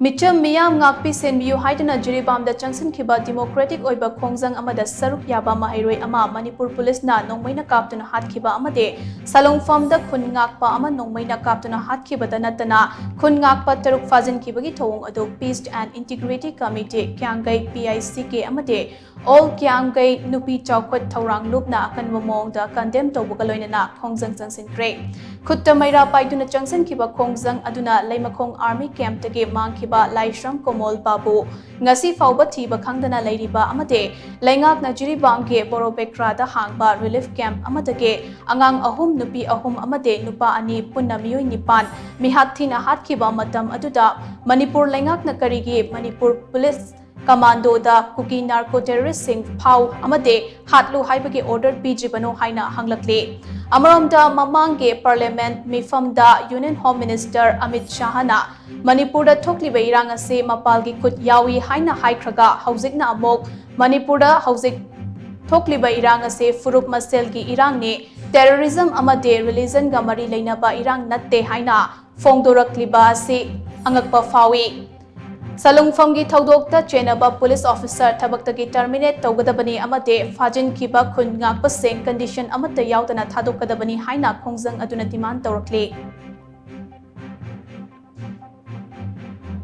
Meecham meeyam ngakpi shenbiyu haiduna Jiribam da changshinkhiba democratic oiba Khongjang amada sharuk yaba Maheiroi ama Manipur Police na nongmeina kaptuna Hatkhiba amade Salungpham Da Khun Ngakpa ama nongmeina kaptuna hatkibada nattana Khun Ngakpa sharuk phajinkhibagi thouong adu Peace and Integrity Committee Kyamgei PICK amade all Kyamgei Nupi Chaokhat Thourang lupna akanba mongda condemn tawbuga loinana Khongjang changshinkre Khutta maira paiduna changshinkhiba Khongjang aduna leimakhong army camp tagi mangkhiba laisram komol babu ngasi fauba thiba khangdana leiriba amade leingak na Jiribam ge borobekra da hangba relief camp amadage angang ahum nupi ahum amade nupa ani punna miyoi nipan mihathina hatkhiba matam aduda Manipur leingak na karigi Manipur Police Commando da Kuki narco terrorist sing phau amade hatlu haibagi order pijibano haina hanglakle Amaramda Mamangge Parliament Mifamda Union Home Minister Amit Shahana Manipurda thokliba irang ase mapalgi khut yawi haina haikhraga haujikna amok Manipurda haujik thokliba irang ase furup maselgi irang ne terrorism amade religion ga mari leinaba irang natte haina phongdorakliba ase angakpa fawi Salungpham gi thaudokta chenaba police officer thabaktagi terminate tawgadabani amade phajinkhibagi Khun Ngakpa sing condition amata yaudana thadokadabani haina Khongjang aduna demand tawrakli